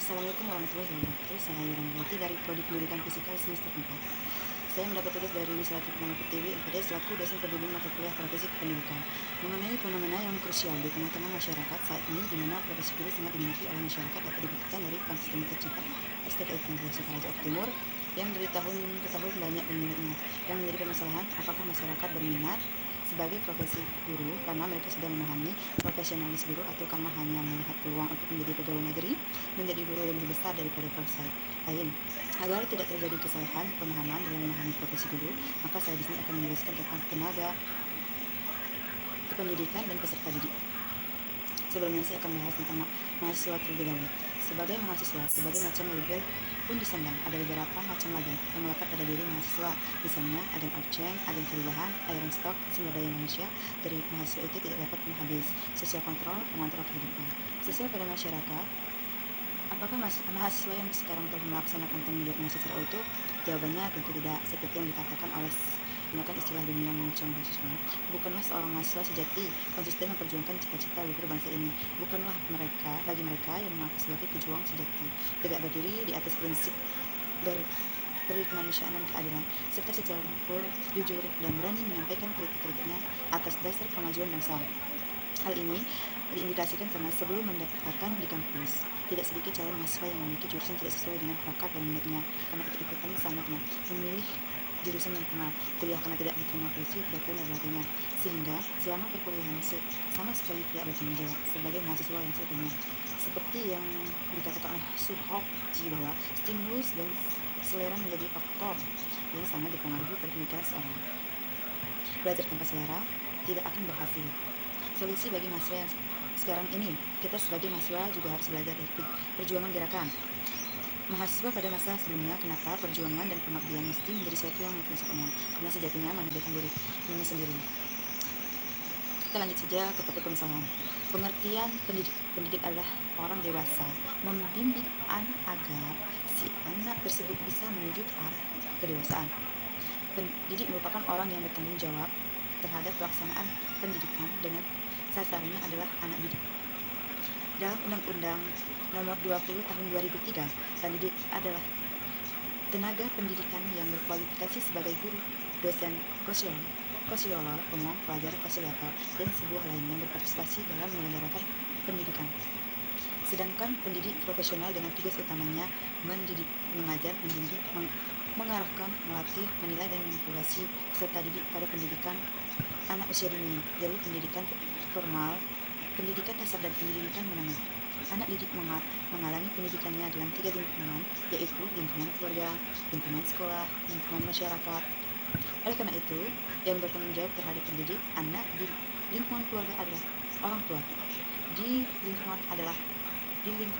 Assalamualaikum warahmatullahi wabarakatuh. Saya Yuranti dari Prodi Pendidikan Fisika semester 4. Saya mendapat tugas dari Inisiatif Penanganan PTW LPD selaku dosen pembimbing mata kuliah profesi kependidikan mengenai fenomena yang krusial di tengah-tengah masyarakat saat ini, di mana profesi guru sangat diminati oleh masyarakat dapat dibuktikan dari kampus ilmu tercinta STPI Sukarno Jawa Timur yang dari tahun ke tahun banyak peminatnya. Yang menjadi permasalahan, apakah masyarakat berminat sebagai profesi guru karena mereka sudah memahami profesionalis guru, atau karena hanya melihat peluang untuk menjadi pegawai negeri, menjadi guru yang lebih besar daripada profesi lain. Agar tidak terjadi kesalahan pemahaman dalam memahami profesi guru, maka saya di sini akan menjelaskan tentang tenaga kependidikan dan peserta didik. Sebelumnya saya akan bahas tentang mahasiswa terlebih dahulu. Sebagai mahasiswa, sebagai macam label pun disandang. Ada beberapa macam label yang melekat pada diri mahasiswa. Misalnya, agen absen, agen perubahan, iron stock, sumber daya manusia. Dari mahasiswa itu tidak dapat pernah habis. Sosial kontrol, pengontrol kehidupan. Sesuai pada masyarakat, apakah mahasiswa yang sekarang telah melaksanakan tanggung jawabnya secara utuh? Jawabannya tentu tidak. Seperti yang dikatakan oleh menggunakan istilah dunia mengecam mahasiswa. Bukanlah seorang mahasiswa sejati konsisten memperjuangkan cita-cita luhur bangsa ini. Bukanlah bagi mereka yang mengaku sebagai pejuang sejati, tegak berdiri di atas prinsip kemanusiaan dan keadilan, serta secara jujur dan berani menyampaikan kritik-kritiknya atas dasar kemajuan bangsa. Hal ini diindikasikan karena sebelum mendaftarkan di kampus, tidak sedikit calon mahasiswa yang memiliki jurusan tidak sesuai dengan bakat dan minatnya, karena ikut-ikutan sangatnya memilih jurusan yang kenal, kuliah karena tidak diterima polisi, kedokteran dan sebagainya, sehingga selama perkuliahan sama sekali tidak bertanggung jawab sebagai mahasiswa yang seutuhnya. Seperti yang dikatakan oleh Suhokji bahwa stimulus dan selera menjadi faktor yang sangat dipengaruhi pada pemikiran seorang. Belajar tanpa selera tidak akan berhasil. Solusi bagi mahasiswa yang sekarang ini, kita sebagai mahasiswa juga harus belajar dari perjuangan gerakan mahasiswa pada masa sebelumnya. Kenapa perjuangan dan pengabdian mesti menjadi sesuatu yang mutlak, karena sejatinya menjadikan dirinya sendiri. Kita lanjut saja ke topik permasalahan. Pengertian pendidik adalah orang dewasa membimbing anak agar si anak tersebut bisa menuju ke arah kedewasaan. Pendidik merupakan orang yang bertanggung jawab terhadap pelaksanaan pendidikan dengan sasarannya adalah anak didik. Dalam Undang-Undang Nomor 20 Tahun 2003, pendidik adalah tenaga pendidikan yang berkualifikasi sebagai guru, dosen, konselor, pemong, pelajar, fasilitator, dan sebuah lainnya yang berpartisipasi dalam menyelenggarakan pendidikan. Sedangkan pendidik profesional dengan tugas utamanya mendidik, mengajar, membimbing, mengarahkan, melatih, menilai, dan memotivasi peserta didik pada pendidikan anak usia dini, jalur pendidikan formal, pendidikan dasar, dan pendidikan menengah. Anak didik mengalami pendidikannya dalam 3 lingkungan, yaitu lingkungan keluarga, lingkungan sekolah, lingkungan masyarakat. Oleh karena itu, yang bertanggung jawab terhadap pendidik anak di lingkungan keluarga adalah orang tua, di lingkungan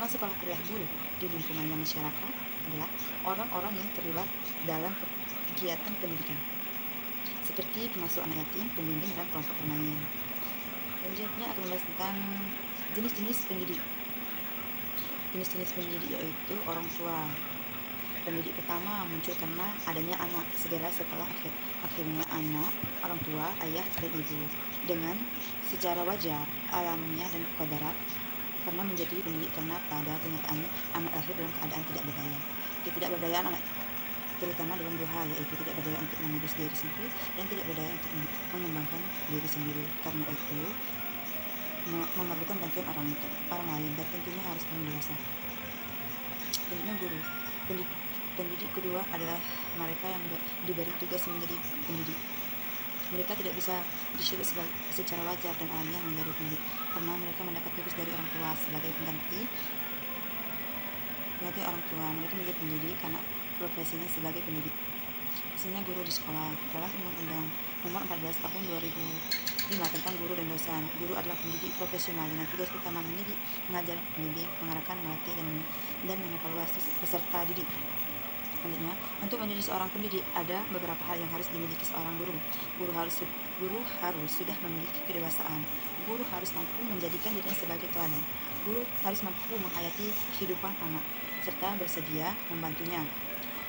sekolah adalah guru, di lingkungannya masyarakat adalah orang-orang yang terlibat dalam kegiatan pendidikan, seperti pengasuh anak yatim, pembimbing, dan kelompok bermain. Selanjutnya akan membahas tentang jenis-jenis pendidik. Jenis-jenis pendidik yaitu orang tua. Pendidik pertama muncul karena adanya anak, segera setelah akhirnya anak, orang tua, ayah, dan ibu, dengan secara wajar, alamiah, dan kodrat, karena menjadi pendidik karena pada kenyataannya anak lahir dalam keadaan tidak berdaya. Ketidakberdayaan anak terutama dalam 2 hal, yaitu tidak berdaya untuk mengurus diri sendiri dan tidak berdaya untuk mengembangkan diri sendiri. Karena itu memerlukan bantuan orang lain, dan tentunya harus orang dewasa. Selanjutnya guru. Pendidik kedua adalah mereka yang diberi tugas menjadi pendidik. Mereka tidak bisa disebut secara wajar dan alamiah menjadi pendidik karena mereka mendapat tugas dari orang tua sebagai pengganti orang tua. Mereka menjadi pendidik karena profesinya sebagai pendidik. Misalnya guru di sekolah. Dalam Undang-Undang Nomor 14 Tahun 2005 tentang guru dan dosen, guru adalah pendidik profesional dengan tugas utama mendidik, mengajar, membimbing, mengarahkan, melatih, dan mengevaluasi peserta didik. Selanjutnya, untuk menjadi seorang pendidik ada beberapa hal yang harus dimiliki seorang guru. Guru harus sudah memiliki kedewasaan. Guru harus mampu menjadikan dirinya sebagai teladan. Guru harus mampu menghayati kehidupan anak serta bersedia membantunya.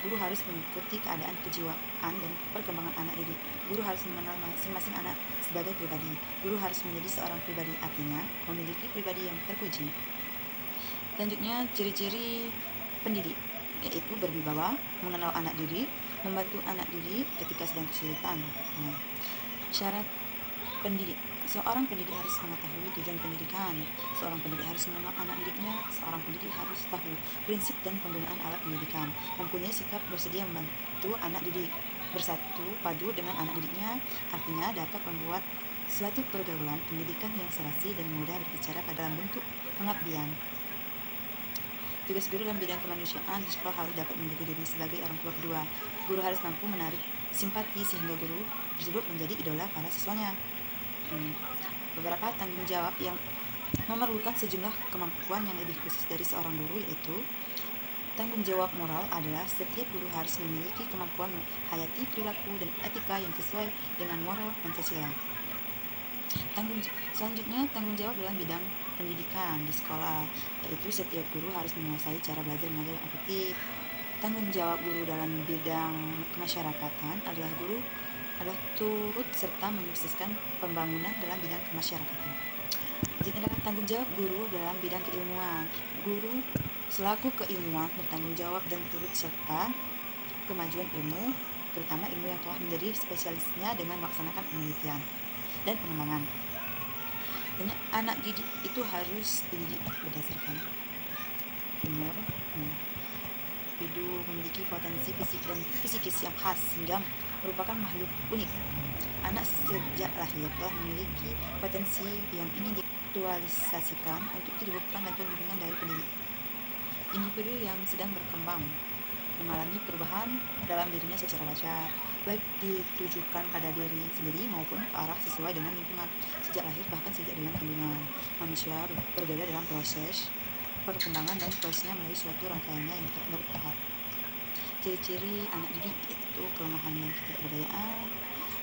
Guru harus mengikuti keadaan kejiwaan dan perkembangan anak didik. Guru harus mengenal masing-masing anak sebagai pribadi. Guru harus menjadi seorang pribadi, artinya memiliki pribadi yang terpuji. Selanjutnya, ciri-ciri pendidik, yaitu berwibawa, mengenal anak didik, membantu anak didik ketika sedang kesulitan. Nah, syarat pendidik. Seorang pendidik harus mengetahui tujuan pendidikan. Seorang pendidik harus mengenal anak didiknya. Seorang pendidik harus tahu prinsip dan penggunaan alat pendidikan. Mempunyai sikap bersedia membantu anak didik. Bersatu padu dengan anak didiknya, artinya dapat membuat suatu pergaulan pendidikan yang serasi dan mudah berbicara pada dalam bentuk pengabdian. Tugas guru dalam bidang kemanusiaan di sekolah harus dapat menjadi diri sebagai orang tua kedua. Guru harus mampu menarik simpati sehingga guru tersebut menjadi idola para siswanya. Beberapa tanggung jawab yang memerlukan sejumlah kemampuan yang lebih khusus dari seorang guru, yaitu tanggung jawab moral adalah setiap guru harus memiliki kemampuan menghayati perilaku dan etika yang sesuai dengan moral Pancasila. Selanjutnya, tanggung jawab dalam bidang pendidikan di sekolah, yaitu setiap guru harus menguasai cara belajar mengajar yang efektif. Tanggung jawab guru dalam bidang kemasyarakatan adalah turut serta menyukseskan pembangunan dalam bidang kemasyarakatan. Selanjutnya adalah tanggung jawab guru dalam bidang keilmuan. Guru selaku keilmuan bertanggung jawab dan turut serta kemajuan ilmu, terutama ilmu yang telah menjadi spesialisnya dengan melaksanakan penelitian dan pengembangan. Dan anak didik itu harus dididik berdasarkan umur. Individu memiliki potensi fisik dan psikis yang khas sehingga merupakan makhluk unik. Anak sejak lahir telah memiliki potensi yang ingin diaktualisasikan untuk dibutuhkan bantuan bimbingan dari pendidik. Individu yang sedang berkembang mengalami perubahan dalam dirinya secara wajar, baik ditujukan pada diri sendiri maupun ke arah sesuai dengan lingkungan. Sejak lahir bahkan sejak dalam kandungan, manusia berbeda dalam proses perkembangan dan prosesnya melalui suatu rangkaiannya yang bertahap. Ciri-ciri anak didik itu kelemahan dan ketidakberdayaan.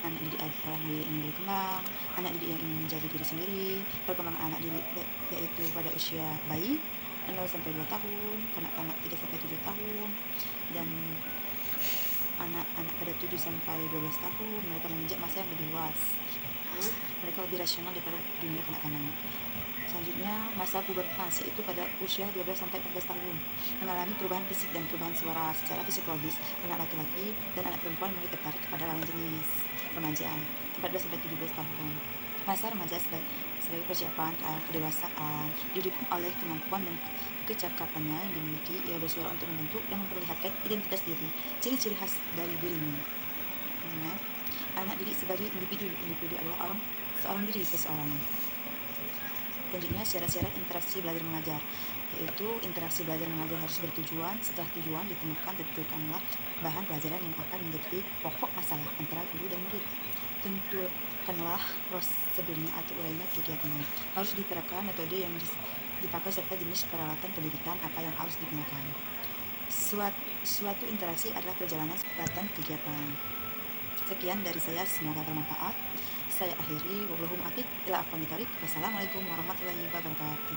Anak didik adalah yang ingin berkembang, anak didik yang ingin menjadi diri sendiri. Perkembangan anak didik yaitu pada usia bayi 0 sampai 2 tahun, kanak-kanak 3 sampai 7 tahun, dan anak-anak pada 7 sampai 12 tahun mereka menginjak masa yang lebih luas. Mereka lebih rasional daripada dunia kanak-kanak. Selanjutnya, masa pubertas, yaitu pada usia 12 sampai 14 tahun, mengalami perubahan fisik dan perubahan suara secara fisiologis. Anak laki-laki dan anak perempuan mulai tertarik kepada lawan jenis. Remaja, 14 sampai 17 tahun. Masa remaja sebagai persiapan ke arah kedewasaan, didukung oleh kemampuan dan kecakapannya yang dimiliki. Ia bersuara untuk membentuk dan memperlihatkan identitas diri, ciri-ciri khas dari dirinya. Anak didik sebagai individu adalah seorang diri seseorang. Selanjutnya, syarat-syarat interaksi belajar mengajar, yaitu interaksi belajar mengajar harus bertujuan. Setelah tujuan ditemukan, tentukanlah bahan pelajaran yang akan menjadi pokok masalah antara guru dan murid. Tentukanlah prosedurnya atau urainya kegiatannya. Harus diterapkan metode yang dipakai serta jenis peralatan pendidikan apa yang harus digunakan. Suatu interaksi adalah perjalanan kegiatan. Sekian dari saya, semoga bermanfaat. Saya akhiri, wabillahi taufiq, ila aqwamit thoriq. Wassalamualaikum warahmatullahi wabarakatuh.